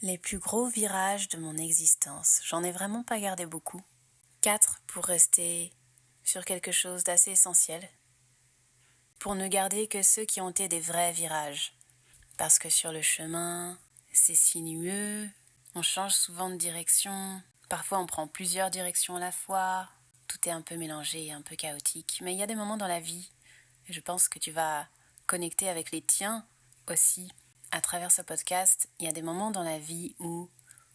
Les plus gros virages de mon existence, j'en ai vraiment pas gardé beaucoup. 4 pour rester sur quelque chose d'assez essentiel. Pour ne garder que ceux qui ont été des vrais virages. Parce que sur le chemin, c'est sinueux, on change souvent de direction, parfois on prend plusieurs directions à la fois, tout est un peu mélangé et un peu chaotique. Mais il y a des moments dans la vie, et je pense que tu vas connecter avec les tiens aussi. À travers ce podcast, il y a des moments dans la vie où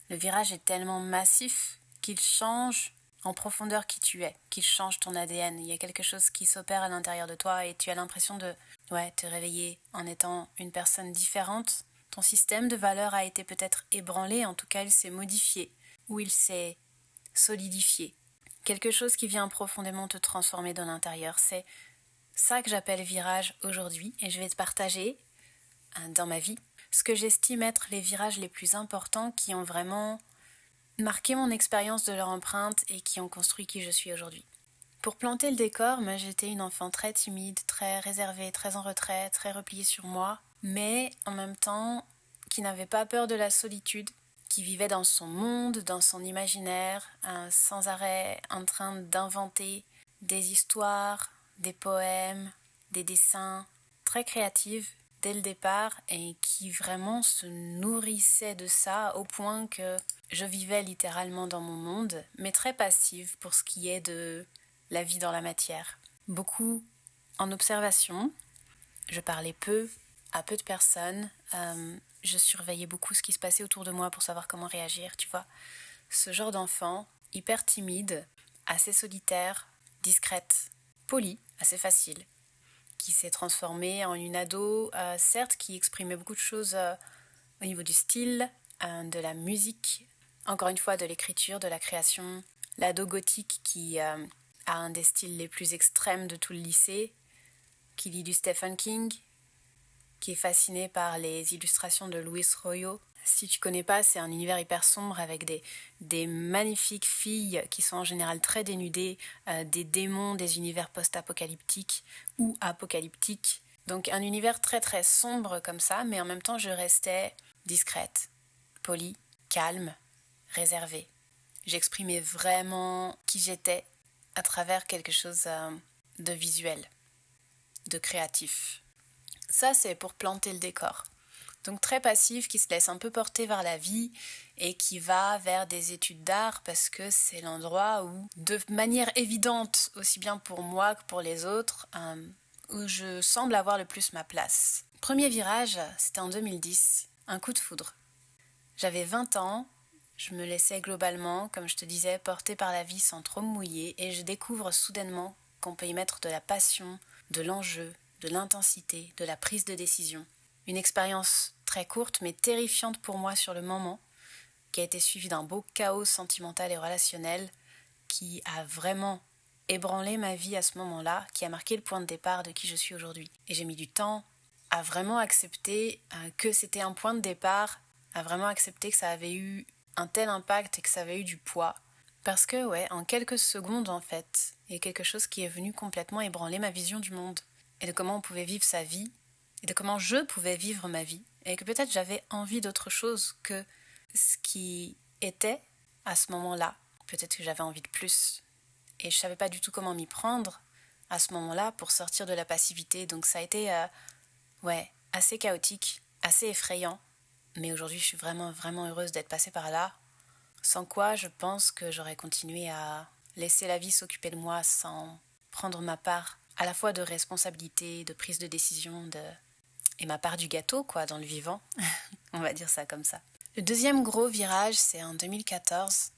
le virage est tellement massif qu'il change en profondeur qui tu es, qu'il change ton ADN. Il y a quelque chose qui s'opère à l'intérieur de toi et tu as l'impression de te réveiller en étant une personne différente. Ton système de valeurs a été peut-être ébranlé, en tout cas il s'est modifié ou il s'est solidifié. Quelque chose qui vient profondément te transformer dans l'intérieur. C'est ça que j'appelle virage aujourd'hui et je vais te partager dans ma vie ce que j'estime être les virages les plus importants qui ont vraiment marqué mon expérience de leur empreinte et qui ont construit qui je suis aujourd'hui. Pour planter le décor, moi j'étais une enfant très timide, très réservée, très en retrait, très repliée sur moi, mais en même temps qui n'avait pas peur de la solitude, qui vivait dans son monde, dans son imaginaire, sans arrêt en train d'inventer des histoires, des poèmes, des dessins, très créative dès le départ et qui vraiment se nourrissait de ça au point que je vivais littéralement dans mon monde, mais très passive pour ce qui est de la vie dans la matière. Beaucoup en observation, je parlais peu à peu de personnes, je surveillais beaucoup ce qui se passait autour de moi pour savoir comment réagir, tu vois. Ce genre d'enfant, hyper timide, assez solitaire, discrète, polie, assez facile, qui s'est transformée en une ado, certes, qui exprimait beaucoup de choses au niveau du style, de la musique, encore une fois de l'écriture, de la création. L'ado gothique qui a un des styles les plus extrêmes de tout le lycée, qui lit du Stephen King, qui est fasciné par les illustrations de Luis Royo. Si tu connais pas, c'est un univers hyper sombre avec des magnifiques filles qui sont en général très dénudées, des démons, des univers post-apocalyptiques ou apocalyptiques. Donc un univers très très sombre comme ça, mais en même temps je restais discrète, polie, calme, réservée. J'exprimais vraiment qui j'étais à travers quelque chose de visuel, de créatif. Ça, c'est pour planter le décor. Donc très passif, qui se laisse un peu porter vers la vie et qui va vers des études d'art parce que c'est l'endroit où, de manière évidente, aussi bien pour moi que pour les autres, où je semble avoir le plus ma place. Premier virage, c'était en 2010, un coup de foudre. J'avais 20 ans, je me laissais globalement, comme je te disais, porter par la vie sans trop me mouiller et je découvre soudainement qu'on peut y mettre de la passion, de l'enjeu, de l'intensité, de la prise de décision. Une expérience très courte mais terrifiante pour moi sur le moment, qui a été suivie d'un beau chaos sentimental et relationnel qui a vraiment ébranlé ma vie à ce moment-là, qui a marqué le point de départ de qui je suis aujourd'hui. Et j'ai mis du temps à vraiment accepter que c'était un point de départ, à vraiment accepter que ça avait eu un tel impact et que ça avait eu du poids. Parce que, en quelques secondes, en fait, il y a quelque chose qui est venu complètement ébranler ma vision du monde et de comment on pouvait vivre sa vie et de comment je pouvais vivre ma vie et que peut-être j'avais envie d'autre chose que ce qui était à ce moment-là. Peut-être que j'avais envie de plus et je savais pas du tout comment m'y prendre à ce moment-là pour sortir de la passivité. Donc ça a été assez chaotique, assez effrayant, mais aujourd'hui je suis vraiment vraiment heureuse d'être passée par là, sans quoi je pense que j'aurais continué à laisser la vie s'occuper de moi sans prendre ma part à la fois de responsabilité, de prise de décision, et ma part du gâteau, dans le vivant. On va dire ça comme ça. Le deuxième gros virage, c'est en 2014.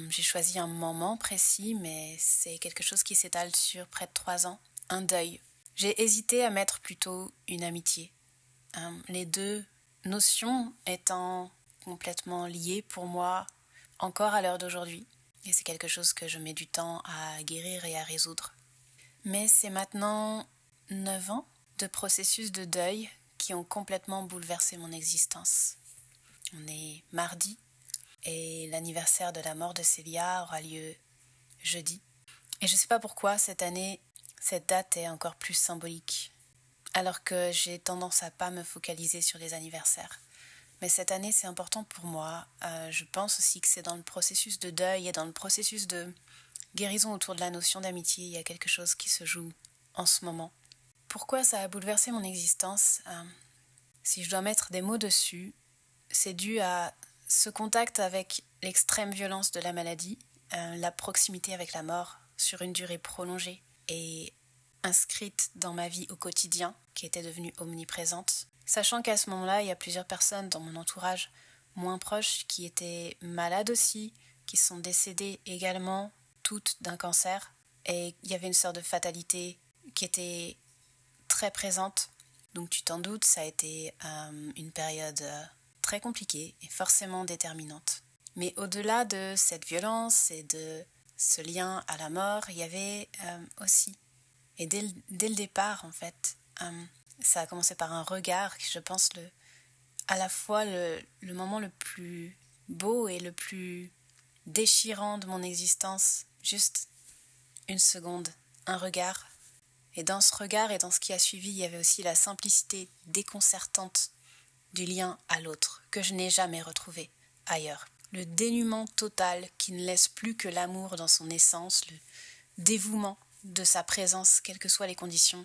J'ai choisi un moment précis, mais c'est quelque chose qui s'étale sur près de 3 ans. Un deuil. J'ai hésité à mettre plutôt une amitié. Les deux notions étant complètement liées pour moi encore à l'heure d'aujourd'hui. Et c'est quelque chose que je mets du temps à guérir et à résoudre. Mais c'est maintenant 9 ans de processus de deuil qui ont complètement bouleversé mon existence. On est mardi et l'anniversaire de la mort de Célia aura lieu jeudi. Et je ne sais pas pourquoi cette année, cette date est encore plus symbolique. Alors que j'ai tendance à pas me focaliser sur les anniversaires. Mais cette année, c'est important pour moi. Je pense aussi que c'est dans le processus de deuil et dans le processus de guérison autour de la notion d'amitié. Il y a quelque chose qui se joue en ce moment. Pourquoi ça a bouleversé mon existence ? Si je dois mettre des mots dessus, c'est dû à ce contact avec l'extrême violence de la maladie, la proximité avec la mort sur une durée prolongée et inscrite dans ma vie au quotidien, qui était devenue omniprésente. Sachant qu'à ce moment-là, il y a plusieurs personnes dans mon entourage moins proches qui étaient malades aussi, qui sont décédées également, toutes d'un cancer. Et il y avait une sorte de fatalité qui était très présente. Donc tu t'en doutes, ça a été une période très compliquée et forcément déterminante. Mais au-delà de cette violence et de ce lien à la mort, il y avait aussi, et dès le départ en fait, ça a commencé par un regard qui, je pense, à la fois le moment le plus beau et le plus déchirant de mon existence. Juste une seconde, un regard. Et dans ce regard et dans ce qui a suivi, il y avait aussi la simplicité déconcertante du lien à l'autre, que je n'ai jamais retrouvé ailleurs. Le dénuement total qui ne laisse plus que l'amour dans son essence, le dévouement de sa présence, quelles que soient les conditions,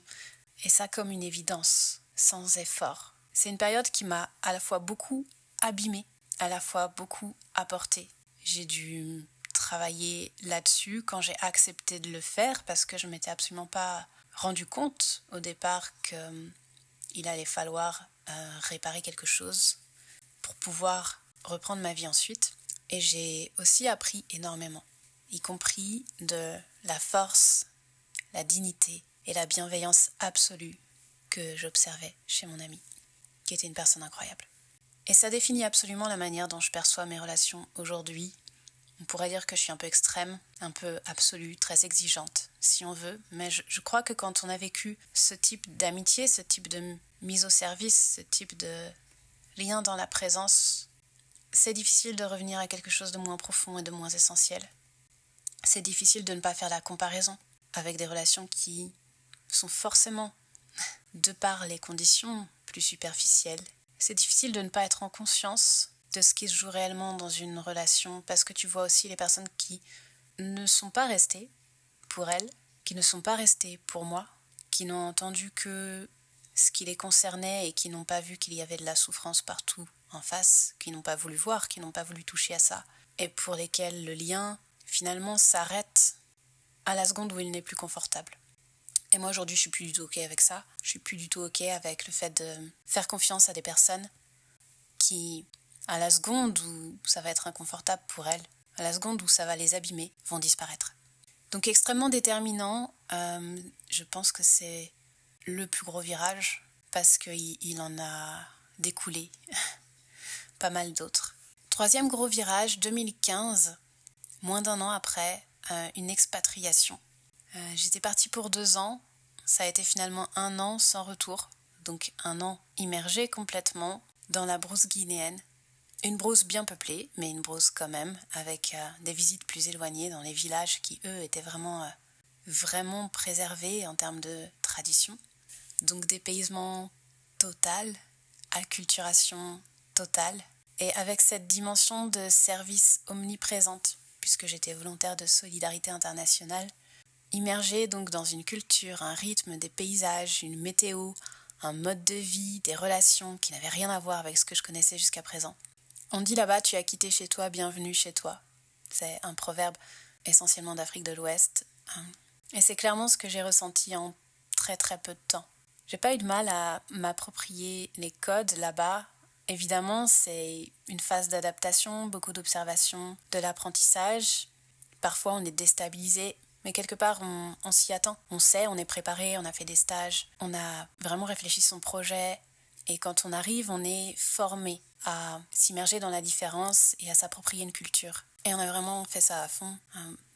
et ça comme une évidence, sans effort. C'est une période qui m'a à la fois beaucoup abîmée, à la fois beaucoup apporté. J'ai dû travailler là-dessus quand j'ai accepté de le faire, parce que je ne m'étais absolument pas rendu compte au départ qu'il allait falloir réparer quelque chose pour pouvoir reprendre ma vie ensuite. Et j'ai aussi appris énormément, y compris de la force, la dignité et la bienveillance absolue que j'observais chez mon ami, qui était une personne incroyable. Et ça définit absolument la manière dont je perçois mes relations aujourd'hui. On pourrait dire que je suis un peu extrême, un peu absolue, très exigeante, si on veut, mais je crois que quand on a vécu ce type d'amitié, ce type de mise au service, ce type de lien dans la présence, c'est difficile de revenir à quelque chose de moins profond et de moins essentiel. C'est difficile de ne pas faire la comparaison avec des relations qui sont forcément, de par les conditions, plus superficielles. C'est difficile de ne pas être en conscience de ce qui se joue réellement dans une relation, parce que tu vois aussi les personnes qui ne sont pas restées pour elles, qui ne sont pas restées pour moi, qui n'ont entendu que ce qui les concernait et qui n'ont pas vu qu'il y avait de la souffrance partout en face, qui n'ont pas voulu voir, qui n'ont pas voulu toucher à ça, et pour lesquels le lien, finalement, s'arrête à la seconde où il n'est plus confortable. Et moi, aujourd'hui, je suis plus du tout OK avec ça. Je suis plus du tout OK avec le fait de faire confiance à des personnes qui, à la seconde où ça va être inconfortable pour elles, à la seconde où ça va les abîmer, vont disparaître. Donc extrêmement déterminant, je pense que c'est le plus gros virage, parce qu'il en a découlé pas mal d'autres. Troisième gros virage, 2015, moins d'un an après, une expatriation. J'étais partie pour 2 ans, ça a été finalement 1 an sans retour, donc 1 an immergé complètement dans la brousse guinéenne. Une brousse bien peuplée, mais une brousse quand même, avec des visites plus éloignées dans les villages qui, eux, étaient vraiment préservés en termes de tradition. Donc dépaysement total, acculturation totale, et avec cette dimension de service omniprésente, puisque j'étais volontaire de solidarité internationale, immergée donc dans une culture, un rythme, des paysages, une météo, un mode de vie, des relations qui n'avaient rien à voir avec ce que je connaissais jusqu'à présent. On dit là-bas, tu as quitté chez toi, bienvenue chez toi. C'est un proverbe essentiellement d'Afrique de l'Ouest. Et c'est clairement ce que j'ai ressenti en très très peu de temps. J'ai pas eu de mal à m'approprier les codes là-bas. Évidemment, c'est une phase d'adaptation, beaucoup d'observation, de l'apprentissage. Parfois, on est déstabilisé, mais quelque part, on s'y attend. On sait, on est préparé, on a fait des stages, on a vraiment réfléchi son projet. Et quand on arrive, on est formé à s'immerger dans la différence et à s'approprier une culture. Et on a vraiment fait ça à fond.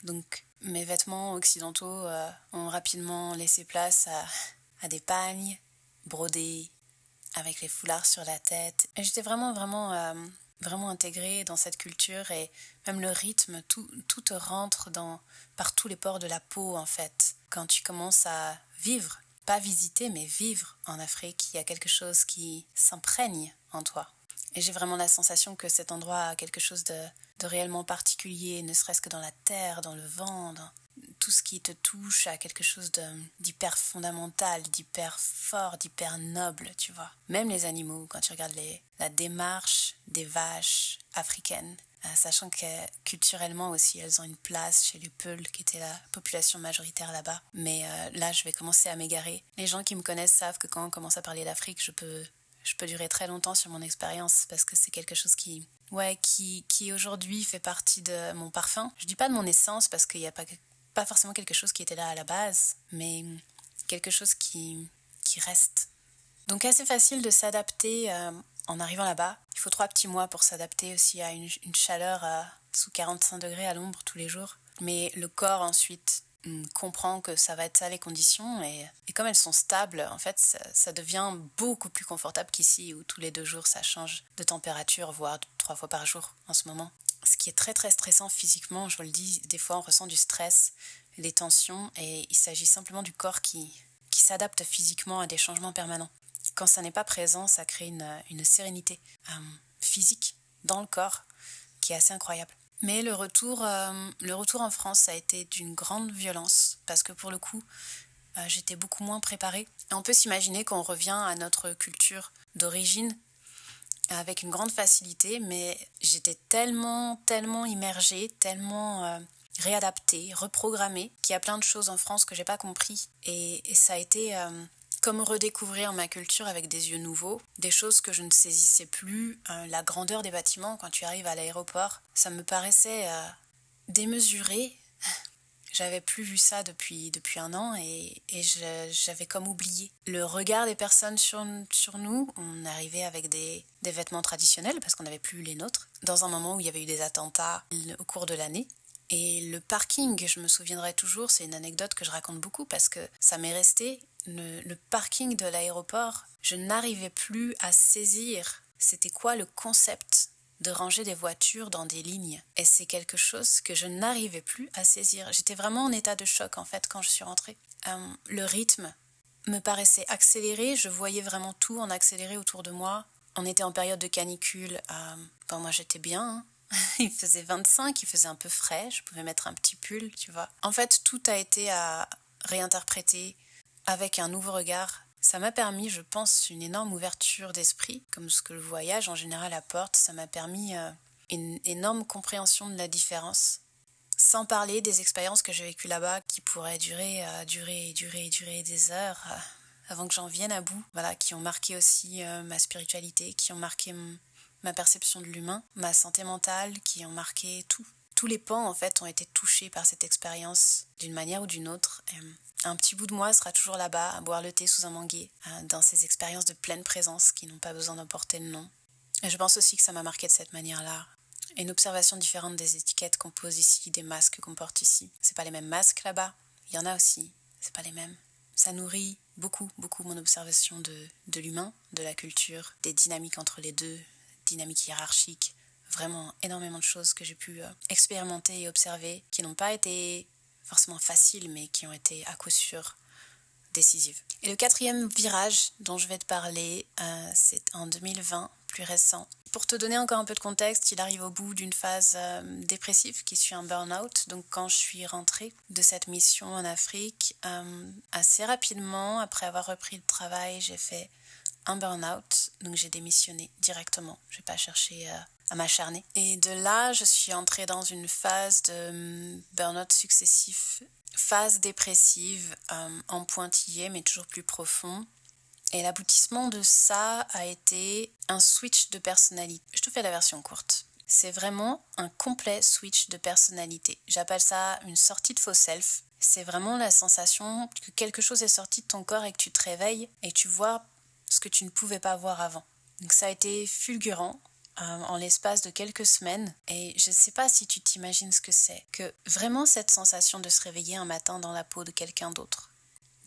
Donc, mes vêtements occidentaux ont rapidement laissé place à des pagnes brodées avec les foulards sur la tête. Et j'étais vraiment intégrée dans cette culture, et même le rythme, tout te rentre par tous les pores de la peau en fait. Quand tu commences à vivre, pas visiter mais vivre en Afrique, il y a quelque chose qui s'imprègne en toi. Et j'ai vraiment la sensation que cet endroit a quelque chose de réellement particulier, ne serait-ce que dans la terre, dans le vent, dans tout ce qui te touche a quelque chose d'hyper fondamental, d'hyper fort, d'hyper noble, tu vois. Même les animaux, quand tu regardes la démarche des vaches africaines, sachant que culturellement aussi, elles ont une place chez les Peuls, qui était la population majoritaire là-bas. Mais là, je vais commencer à m'égarer. Les gens qui me connaissent savent que quand on commence à parler d'Afrique, je peux durer très longtemps sur mon expérience parce que c'est quelque chose qui aujourd'hui fait partie de mon parfum. Je dis pas de mon essence parce qu'il n'y a pas forcément quelque chose qui était là à la base, mais quelque chose qui reste. Donc assez facile de s'adapter en arrivant là-bas. Il faut 3 petits mois pour s'adapter aussi à une chaleur sous 45 degrés à l'ombre tous les jours. Mais le corps ensuite comprend que ça va être ça les conditions et comme elles sont stables, en fait, ça devient beaucoup plus confortable qu'ici où tous les 2 jours ça change de température, voire 3 fois par jour en ce moment. Ce qui est très très stressant physiquement, je vous le dis, des fois on ressent du stress, des tensions et il s'agit simplement du corps qui s'adapte physiquement à des changements permanents. Quand ça n'est pas présent, ça crée une sérénité physique dans le corps qui est assez incroyable. Mais le retour en France, ça a été d'une grande violence parce que pour le coup, j'étais beaucoup moins préparée. Et on peut s'imaginer qu'on revient à notre culture d'origine avec une grande facilité, mais j'étais tellement immergée, tellement réadaptée, reprogrammée, qu'il y a plein de choses en France que j'ai pas compris. Et ça a été comme redécouvrir ma culture avec des yeux nouveaux, des choses que je ne saisissais plus, la grandeur des bâtiments quand tu arrives à l'aéroport, ça me paraissait démesuré. J'avais plus vu ça depuis 1 an et j'avais comme oublié. Le regard des personnes sur nous, on arrivait avec des vêtements traditionnels parce qu'on n'avait plus les nôtres, dans un moment où il y avait eu des attentats au cours de l'année. Et le parking, je me souviendrai toujours, c'est une anecdote que je raconte beaucoup parce que ça m'est resté. Le parking de l'aéroport, je n'arrivais plus à saisir c'était quoi le concept de ranger des voitures dans des lignes. Et c'est quelque chose que je n'arrivais plus à saisir. J'étais vraiment en état de choc en fait quand je suis rentrée. Le rythme me paraissait accéléré, je voyais vraiment tout en accéléré autour de moi. On était en période de canicule, moi j'étais bien, il faisait 25, il faisait un peu frais, je pouvais mettre un petit pull, tu vois. En fait, tout a été à réinterpréter avec un nouveau regard. Ça m'a permis, je pense, une énorme ouverture d'esprit, comme ce que le voyage en général apporte. Ça m'a permis une énorme compréhension de la différence. Sans parler des expériences que j'ai vécues là-bas qui pourraient durer des heures avant que j'en vienne à bout. Voilà, qui ont marqué aussi ma spiritualité, qui ont marqué ma perception de l'humain, ma santé mentale, qui ont marqué tout. Tous les pans, en fait, ont été touchés par cette expérience d'une manière ou d'une autre. Un petit bout de moi sera toujours là-bas, à boire le thé sous un manguier, dans ces expériences de pleine présence qui n'ont pas besoin d'emporter le nom. Et je pense aussi que ça m'a marqué de cette manière-là. Une observation différente des étiquettes qu'on pose ici, des masques qu'on porte ici. C'est pas les mêmes masques là-bas. Il y en a aussi, c'est pas les mêmes. Ça nourrit beaucoup mon observation de l'humain, de la culture, des dynamiques entre les deux, dynamiques hiérarchiques. Vraiment énormément de choses que j'ai pu expérimenter et observer, qui n'ont pas été forcément faciles, mais qui ont été à coup sûr décisives. Et le 4e virage dont je vais te parler, c'est en 2020, plus récent. Pour te donner encore un peu de contexte, il arrive au bout d'une phase dépressive qui suit un burn-out. Donc quand je suis rentrée de cette mission en Afrique, assez rapidement, après avoir repris le travail, j'ai fait un burn-out. Donc j'ai démissionné directement. Je n'ai pas cherché à m'acharner. Et de là, je suis entrée dans une phase de burn-out successif, phase dépressive en pointillé, mais toujours plus profond. Et l'aboutissement de ça a été un switch de personnalité. Je te fais la version courte. C'est vraiment un complet switch de personnalité. J'appelle ça une sortie de faux self. C'est vraiment la sensation que quelque chose est sorti de ton corps et que tu te réveilles et tu vois ce que tu ne pouvais pas voir avant. Donc ça a été fulgurant en l'espace de quelques semaines. Et je ne sais pas si tu t'imagines ce que c'est. Que vraiment cette sensation de se réveiller un matin dans la peau de quelqu'un d'autre.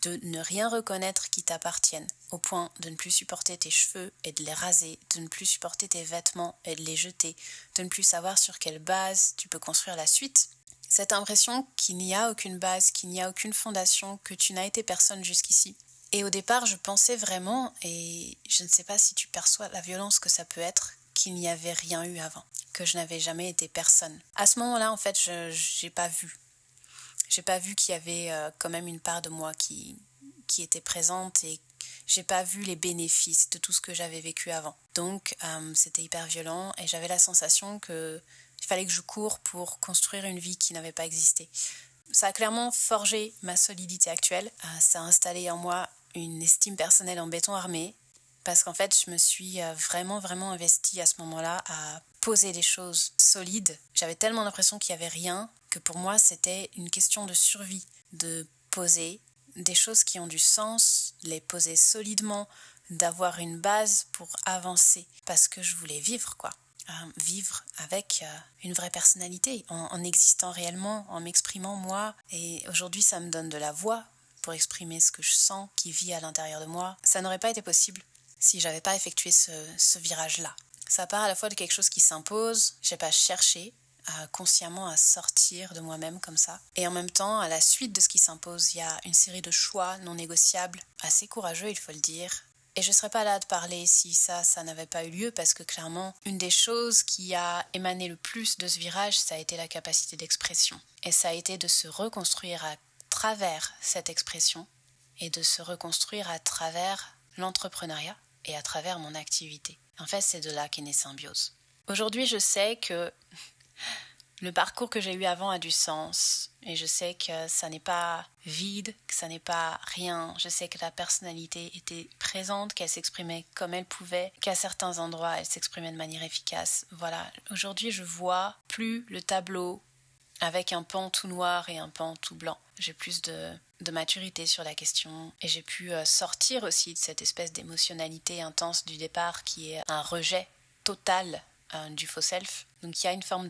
De ne rien reconnaître qui t'appartienne, au point de ne plus supporter tes cheveux et de les raser, de ne plus supporter tes vêtements et de les jeter, de ne plus savoir sur quelle base tu peux construire la suite. Cette impression qu'il n'y a aucune base, qu'il n'y a aucune fondation, que tu n'as été personne jusqu'ici. Et au départ, je pensais vraiment, et je ne sais pas si tu perçois la violence que ça peut être, qu'il n'y avait rien eu avant, que je n'avais jamais été personne. À ce moment-là, en fait, j'ai pas vu. J'ai pas vu qu'il y avait quand même une part de moi qui était présente et j'ai pas vu les bénéfices de tout ce que j'avais vécu avant. Donc, c'était hyper violent et j'avais la sensation qu'il fallait que je cours pour construire une vie qui n'avait pas existé. Ça a clairement forgé ma solidité actuelle. Ça a installé en moi une estime personnelle en béton armé parce qu'en fait, je me suis vraiment investie à ce moment-là à poser des choses solides. J'avais tellement l'impression qu'il n'y avait rien que pour moi, c'était une question de survie, de poser des choses qui ont du sens, les poser solidement, d'avoir une base pour avancer parce que je voulais vivre, quoi. Vivre avec une vraie personnalité, en existant réellement, en m'exprimant moi. Et aujourd'hui, ça me donne de la voix pour exprimer ce que je sens, qui vit à l'intérieur de moi. Ça n'aurait pas été possible si j'avais pas effectué ce virage-là. Ça part à la fois de quelque chose qui s'impose, j'ai pas cherché consciemment à sortir de moi-même comme ça. Et en même temps, à la suite de ce qui s'impose, il y a une série de choix non négociables, assez courageux, il faut le dire. Et je ne serais pas là de parler si ça n'avait pas eu lieu, parce que clairement, une des choses qui a émané le plus de ce virage, ça a été la capacité d'expression. Et ça a été de se reconstruire à travers cette expression et de se reconstruire à travers l'entrepreneuriat et à travers mon activité. En fait, c'est de là qu'est née Symbiose. Aujourd'hui, je sais que le parcours que j'ai eu avant a du sens et je sais que ça n'est pas vide, que ça n'est pas rien. Je sais que la personnalité était présente, qu'elle s'exprimait comme elle pouvait, qu'à certains endroits elle s'exprimait de manière efficace. Voilà, aujourd'hui je vois plus le tableau avec un pan tout noir et un pan tout blanc. J'ai plus de maturité sur la question et j'ai pu sortir aussi de cette espèce d'émotionnalité intense du départ qui est un rejet total du faux self. Donc il y a une forme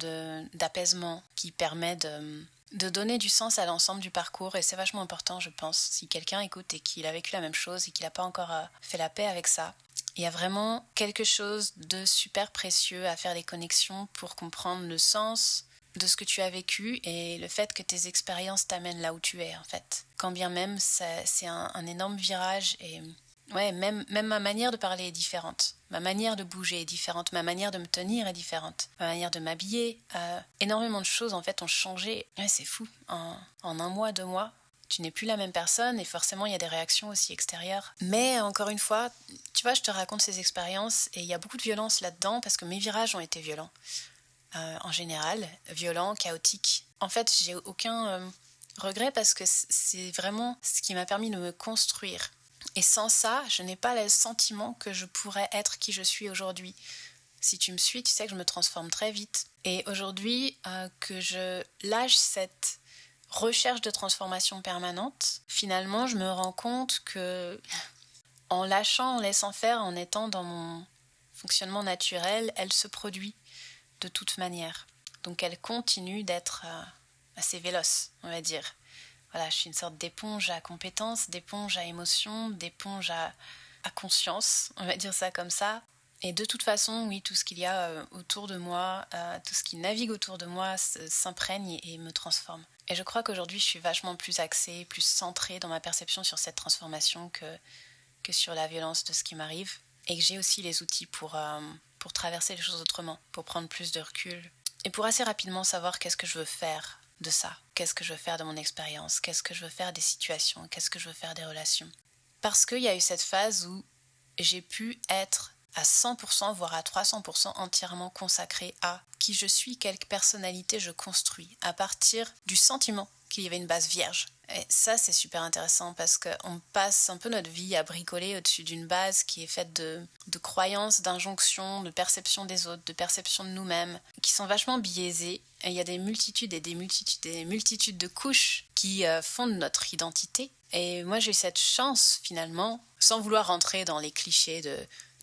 d'apaisement qui permet de donner du sens à l'ensemble du parcours et c'est vachement important, je pense, si quelqu'un écoute et qu'il a vécu la même chose et qu'il n'a pas encore fait la paix avec ça. Il y a vraiment quelque chose de super précieux à faire des connexions pour comprendre le sens de ce que tu as vécu et le fait que tes expériences t'amènent là où tu es en fait. Quand bien même c'est un énorme virage et ouais, même ma manière de parler est différente. Ma manière de bouger est différente. Ma manière de me tenir est différente. Ma manière de m'habiller. Énormément de choses, en fait, ont changé. Ouais, c'est fou. En un mois, 2 mois, tu n'es plus la même personne et forcément, il y a des réactions aussi extérieures. Mais encore une fois, tu vois, je te raconte ces expériences et il y a beaucoup de violence là-dedans parce que mes virages ont été violents. En général, violents, chaotiques. En fait, j'ai aucun regret parce que c'est vraiment ce qui m'a permis de me construire. Et sans ça, je n'ai pas le sentiment que je pourrais être qui je suis aujourd'hui. Si tu me suis, tu sais que je me transforme très vite. Et aujourd'hui, que je lâche cette recherche de transformation permanente, finalement, je me rends compte que en lâchant, en laissant faire, en étant dans mon fonctionnement naturel, elle se produit de toute manière. Donc elle continue d'être assez véloce, on va dire. Voilà, je suis une sorte d'éponge à compétences, d'éponge à émotions, d'éponge à conscience, on va dire ça comme ça. Et de toute façon, oui, tout ce qu'il y a autour de moi, tout ce qui navigue autour de moi s'imprègne et me transforme. Et je crois qu'aujourd'hui, je suis vachement plus axée, plus centrée dans ma perception sur cette transformation que sur la violence de ce qui m'arrive. Et que j'ai aussi les outils pour traverser les choses autrement, pour prendre plus de recul. Et pour assez rapidement savoir qu'est-ce que je veux faire de ça. Qu'est-ce que je veux faire de mon expérience? Qu'est-ce que je veux faire des situations? Qu'est-ce que je veux faire des relations? Parce qu'il y a eu cette phase où j'ai pu être à 100%, voire à 300% entièrement consacrée à qui je suis, quelle personnalité je construis, à partir du sentiment qu'il y avait une base vierge. Et ça, c'est super intéressant parce qu'on passe un peu notre vie à bricoler au-dessus d'une base qui est faite de croyances, d'injonctions, de perception des autres, de perception de nous-mêmes, qui sont vachement biaisées. Et il y a des multitudes et des multitudes de couches qui fondent notre identité. Et moi, j'ai eu cette chance, finalement, sans vouloir rentrer dans les clichés de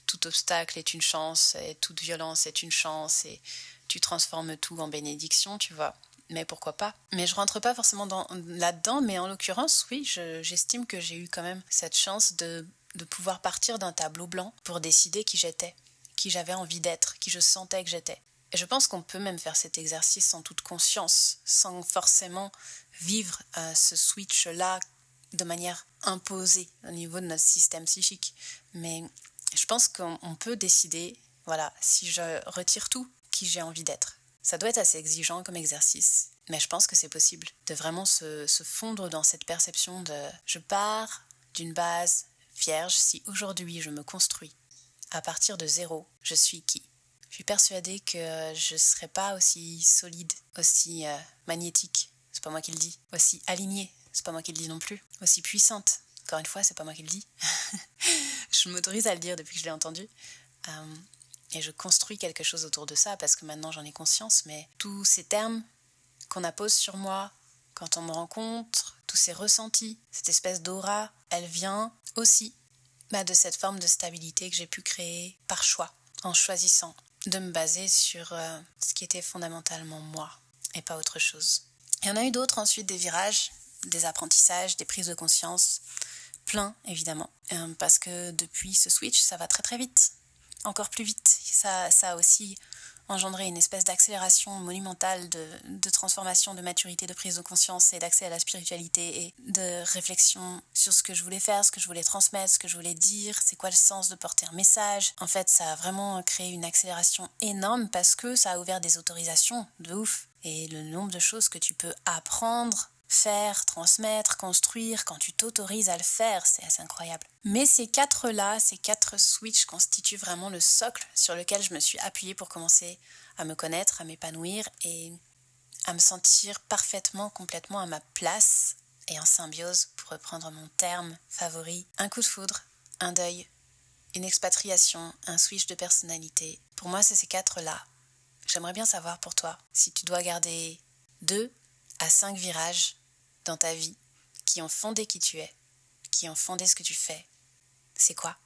tout obstacle est une chance, et toute violence est une chance, et tu transformes tout en bénédiction, tu vois. Mais pourquoi pas? Mais je rentre pas forcément là-dedans, mais en l'occurrence, oui, j'estime que j'ai eu quand même cette chance de pouvoir partir d'un tableau blanc pour décider qui j'étais, qui j'avais envie d'être, qui je sentais que j'étais. Et je pense qu'on peut même faire cet exercice en toute conscience, sans forcément vivre ce switch-là de manière imposée au niveau de notre système psychique. Mais je pense qu'on peut décider Voilà, si je retire tout, qui j'ai envie d'être. Ça doit être assez exigeant comme exercice, mais je pense que c'est possible de vraiment se fondre dans cette perception de je pars d'une base vierge. Si aujourd'hui je me construis à partir de zéro, je suis qui? Je suis persuadée que je ne serai pas aussi solide, aussi magnétique, c'est pas moi qui le dis, aussi alignée, c'est pas moi qui le dis non plus, aussi puissante. Encore une fois, c'est pas moi qui le dis. Je m'autorise à le dire depuis que je l'ai entendu. Et je construis quelque chose autour de ça parce que maintenant j'en ai conscience, mais tous ces termes qu'on appose sur moi quand on me rencontre, tous ces ressentis, cette espèce d'aura, elle vient aussi de cette forme de stabilité que j'ai pu créer par choix, en choisissant de me baser sur ce qui était fondamentalement moi et pas autre chose. Il y en a eu d'autres ensuite, des virages, des apprentissages, des prises de conscience, plein évidemment, parce que depuis ce switch, ça va très très vite. Encore plus vite. Ça a aussi engendré une espèce d'accélération monumentale de transformation, de maturité, de prise de conscience et d'accès à la spiritualité et de réflexion sur ce que je voulais faire, ce que je voulais transmettre, ce que je voulais dire, c'est quoi le sens de porter un message. En fait, ça a vraiment créé une accélération énorme parce que ça a ouvert des autorisations de ouf. Et le nombre de choses que tu peux apprendre, faire, transmettre, construire, quand tu t'autorises à le faire, c'est assez incroyable. Mais ces quatre switches constituent vraiment le socle sur lequel je me suis appuyée pour commencer à me connaître, à m'épanouir et à me sentir parfaitement, complètement à ma place et en symbiose, pour reprendre mon terme favori. Un coup de foudre, un deuil, une expatriation, un switch de personnalité. Pour moi, c'est ces quatre-là. J'aimerais bien savoir pour toi si tu dois garder 2 à 5 virages dans ta vie qui ont fondé qui tu es, qui ont fondé ce que tu fais. C'est quoi ?